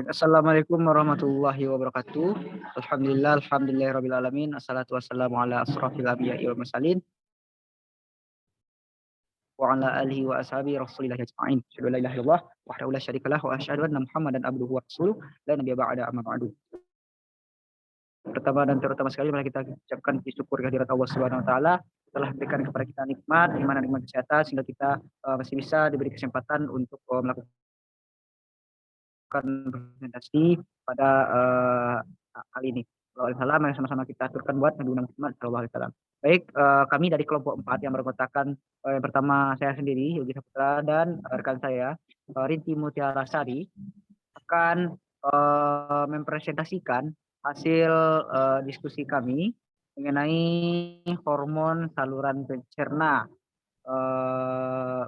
Assalamualaikum warahmatullahi wabarakatuh. Alhamdulillahirabbil alamin. Assalatu wassalamu ala asrofil anbiya'i wal mursalin wa ala alihi wa ashabi Rasulillah ajma'in. Asyhadu an la ilaha illallah wahdahu la syarikalah wa asyhadu anna Muhammadan abduhu wa rasuluh la nabiyya ba'da amma ba'du. Pertama dan terutama sekali mari kita ucapkan syukur kehadirat Allah Subhanahu wa taala telah berikan kepada kita nikmat, iman dan nikmat kesehatan sehingga kita masih bisa diberi kesempatan untuk melakukan presentasi pada kali ini. Salam yang sama-sama kita aturkan buat Nabi Muhammad SAW. Baik, kami dari kelompok 4 yang beranggotakan yang pertama saya sendiri, Yogi Saputra, dan rekan saya, Rinti Mutiara Sari, akan mempresentasikan hasil diskusi kami mengenai hormon saluran pencerna.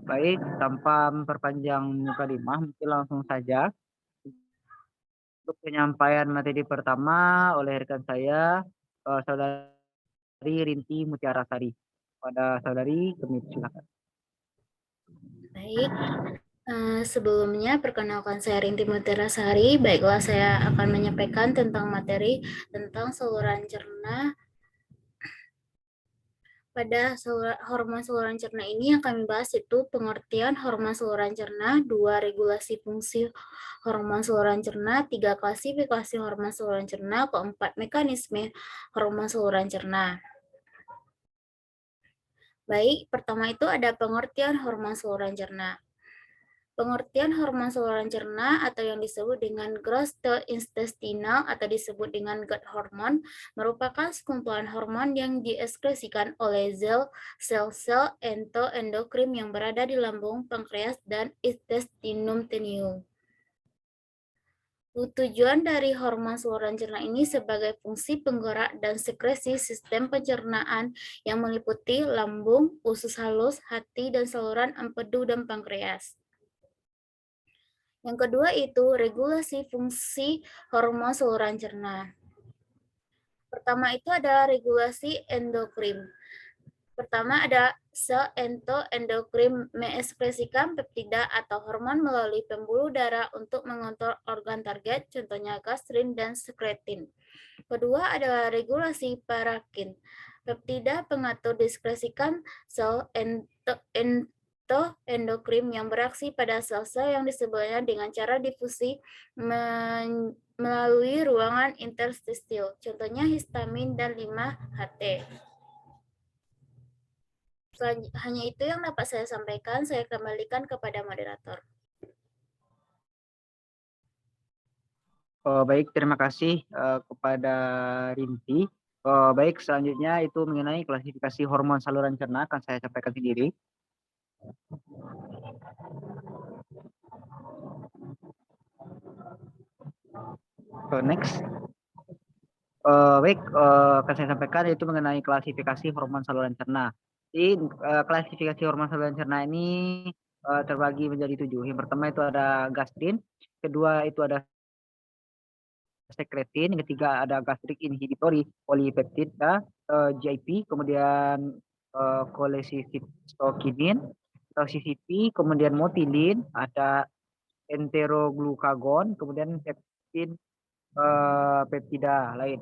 Baik, tanpa memperpanjang mukadimah, mungkin langsung saja untuk penyampaian materi pertama oleh rekan saya, Saudari Rinti Mutiara Sari. Pada Saudari, kami silakan. Baik, sebelumnya perkenalkan saya Rinti Mutiara Sari. Baiklah, saya akan menyampaikan tentang materi tentang saluran cerna. Pada hormon saluran cerna ini yang kami bahas itu pengertian hormon saluran cerna, 2 regulasi fungsi hormon saluran cerna, 3 klasifikasi hormon saluran cerna, 4 mekanisme hormon saluran cerna. Baik, pertama itu ada pengertian hormon saluran cerna. Pengertian hormon saluran cerna atau yang disebut dengan gastrointestinal atau disebut dengan gut hormone merupakan sekumpulan hormon yang diekskresikan oleh sel-sel endoendokrin yang berada di lambung, pankreas, dan intestinum tenue. Tujuan dari hormon saluran cerna ini sebagai fungsi penggerak dan sekresi sistem pencernaan yang meliputi lambung, usus halus, hati, dan saluran empedu dan pankreas. Yang kedua itu regulasi fungsi hormon saluran cerna. Pertama itu adalah regulasi endokrin. Pertama ada sel endokrin mengekspresikan peptida atau hormon melalui pembuluh darah untuk mengontrol organ target, contohnya gastrin dan sekretin. Kedua adalah regulasi parakin. Peptida pengatur diskresikan sel endokrin yang beraksi pada sel-sel yang disebutnya dengan cara difusi melalui ruangan interstisial, contohnya histamin dan 5-HT. Hanya itu yang dapat saya sampaikan, saya kembalikan kepada moderator. Baik, terima kasih kepada Rinti. Baik, selanjutnya itu mengenai klasifikasi hormon saluran cerna akan saya sampaikan sendiri. Next. Baik, akan saya sampaikan itu mengenai klasifikasi hormon saluran cerna. Jadi klasifikasi hormon saluran cerna ini terbagi menjadi 7. Yang pertama itu ada gastrin, kedua itu ada sekretin, yang ketiga ada gastric inhibitory polypeptide GIP, kemudian cholecystokinin atau CCP, kemudian motilin, ada enteroglucagon, kemudian peptid peptida lain.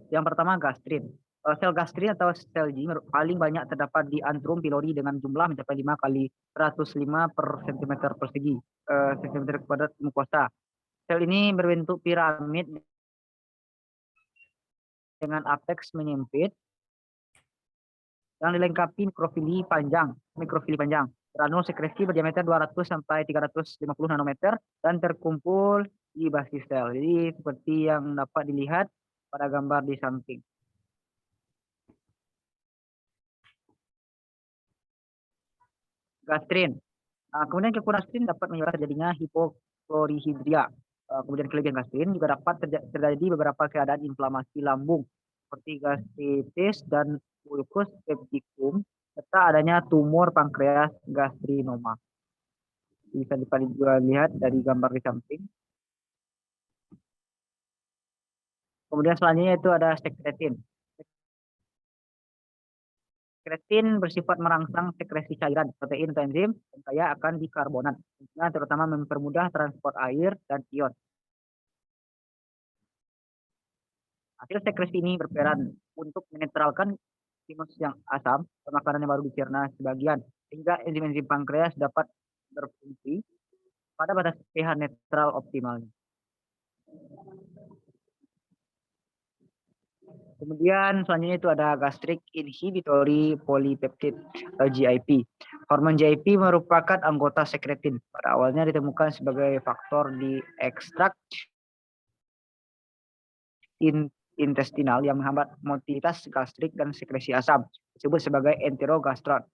Yang pertama gastrin. Sel gastrin atau sel G paling banyak terdapat di antrum pylori dengan jumlah mencapai 5 kali 105 per cm persegi cm kuadrat mukosa. Sel ini berbentuk piramid dengan apeks menyempit yang dilengkapi mikrofili panjang. Granul sekresi berdiameter 200 sampai 350 nanometer dan terkumpul di basis sel. Jadi seperti yang dapat dilihat pada gambar di samping. Gastrin. Kemudian kekurangan gastrin dapat menyebabkan terjadinya hipoklorihidria. Kemudian kelebihan gastrin juga dapat terjadi beberapa keadaan inflamasi lambung seperti gastritis dan ulcus pepticum serta adanya tumor pankreas gastrinoma. Bisa dilihat dari gambar di samping. Kemudian selanjutnya itu ada sekretin. Sekretin bersifat merangsang sekresi cairan, protein atau enzim dan kaya akan bikarbonat, terutama mempermudah transport air dan ion. Hasil sekresi ini berperan untuk menetralkan sinus yang asam, makanan yang baru dicerna sebagian, sehingga enzim-enzim pankreas dapat berfungsi pada batas pH netral optimalnya. Kemudian selanjutnya itu ada gastric inhibitory polypeptide atau GIP. Hormon GIP merupakan anggota sekretin. Pada awalnya ditemukan sebagai faktor di ekstrak intestinal yang menghambat motilitas gastrik dan sekresi asam, disebut sebagai enterogastron.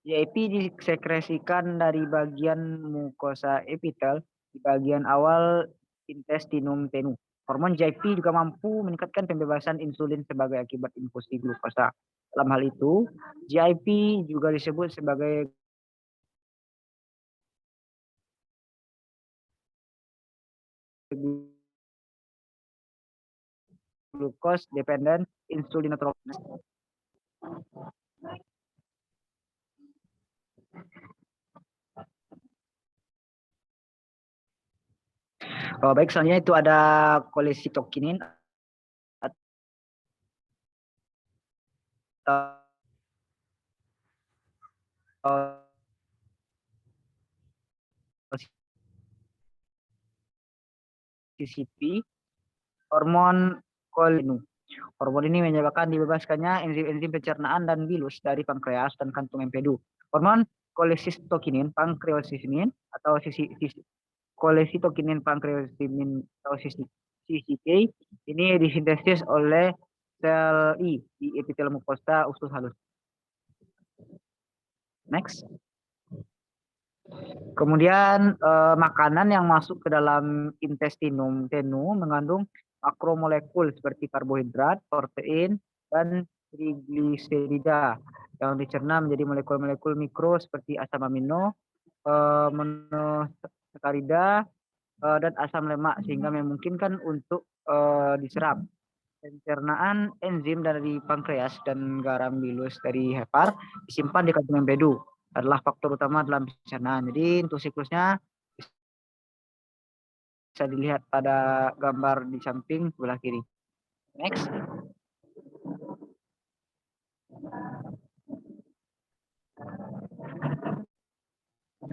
GIP disekresikan dari bagian mukosa epitel di bagian awal intestinum tenue. Hormon GIP juga mampu meningkatkan pembebasan insulin sebagai akibat infusi glukosa. Dalam hal itu, GIP juga disebut sebagai glucose dependent insulinotrophs. Baik, selanjutnya itu ada kolesitokinin CCP, hormon kolinu. Hormon ini menyebabkan dibebaskannya enzim-enzim pencernaan dan bilus dari pankreas dan kantung empedu. Hormon kolesitokinin pankreasinin atau kolesitokinin pankreasinin atau CCK ini disintesis oleh sel I di epitel mukosa usus halus. Next. Kemudian makanan yang masuk ke dalam intestinum tenue mengandung makromolekul seperti karbohidrat, protein, dan trigliserida yang dicerna menjadi molekul-molekul mikro seperti asam amino, monosakarida, dan asam lemak sehingga memungkinkan untuk diserap. Pencernaan enzim dari pankreas dan garam bilus dari hepar disimpan di kantung empedu adalah faktor utama dalam pencernaan. Jadi untuk siklusnya bisa dilihat pada gambar di samping sebelah kiri. Next.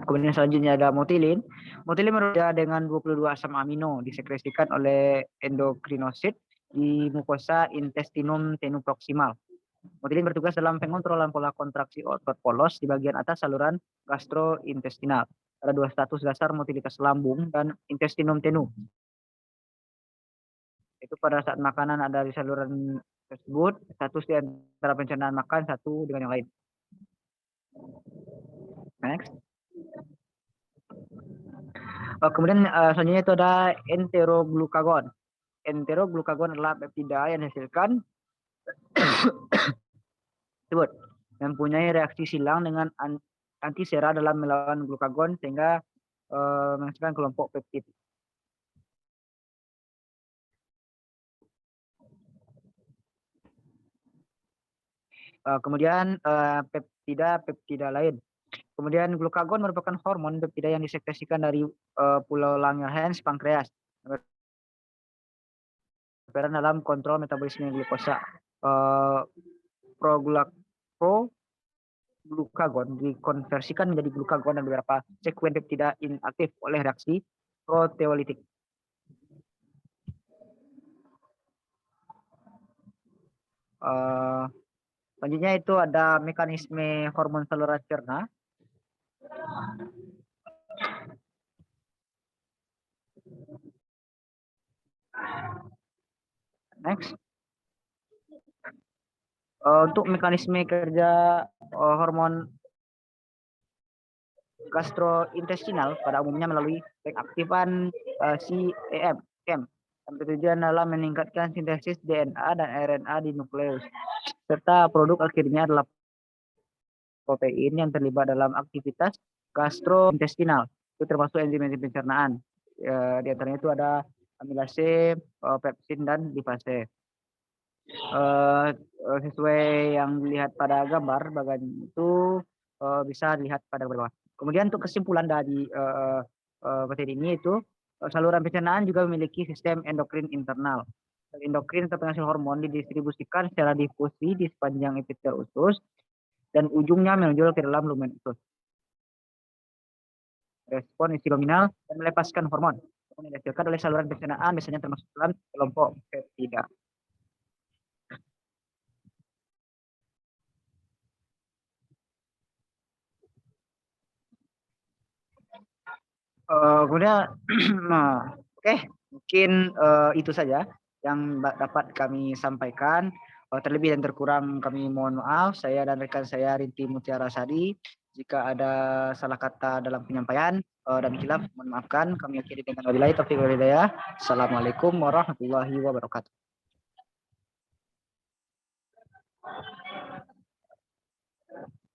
Kemudian selanjutnya ada motilin. Motilin berbeda dengan 22 asam amino disekresikan oleh endokrinosit di mukosa intestinum tenue proximal. Motilin bertugas dalam pengontrolan pola kontraksi otot polos di bagian atas saluran gastrointestinal. Ada dua status dasar motilitas lambung dan intestinum tenue. Itu pada saat makanan ada di saluran tersebut, status di antara pencernaan makan satu dengan yang lain. Next. Kemudian selanjutnya itu ada enteroglucagon. Enteroglucagon adalah peptida yang dihasilkan tersebut mempunyai reaksi silang dengan antisera dalam melawan glukagon sehingga menghasilkan kelompok peptid. Kemudian peptida lain. Kemudian glukagon merupakan hormon peptida yang disekresikan dari pulau Langerhans pankreas. Berperan dalam kontrol metabolisme glukosa. Glukagon dikonversikan menjadi glukagon dan beberapa sekuen peptida inaktif oleh reaksi proteolitik. Selanjutnya itu ada mekanisme hormon saluran cerna. Next. Untuk mekanisme kerja hormon gastrointestinal pada umumnya melalui pengaktifan CEM yang bertujuan dalam meningkatkan sintesis DNA dan RNA di nukleus, serta produk akhirnya adalah protein yang terlibat dalam aktivitas gastrointestinal, itu termasuk enzim-enzim pencernaan. Di antaranya itu ada amilase, pepsin, dan lipase. sesuai yang dilihat pada gambar bagian itu bisa dilihat pada bawah. Kemudian untuk kesimpulan dari materi ini itu saluran pencernaan juga memiliki sistem endokrin internal. Endokrin atau penghasil hormon didistribusikan secara difusi di sepanjang epitel usus dan ujungnya menonjol ke dalam lumen usus. Respon isi luminal dan melepaskan hormon yang dihasilkan oleh saluran pencernaan biasanya termasuk dalam kelompok peptida. Kemudian, nah, oke, mungkin itu saja yang dapat kami sampaikan. Terlebih dan terkurang kami mohon maaf. Saya dan rekan saya Rinti Mutiara Sadi. Jika ada salah kata dalam penyampaian dan khilaf, mohon maafkan. Kami akhiri dengan wabillahi taufiq wal hidayah. Assalamualaikum warahmatullahi wabarakatuh.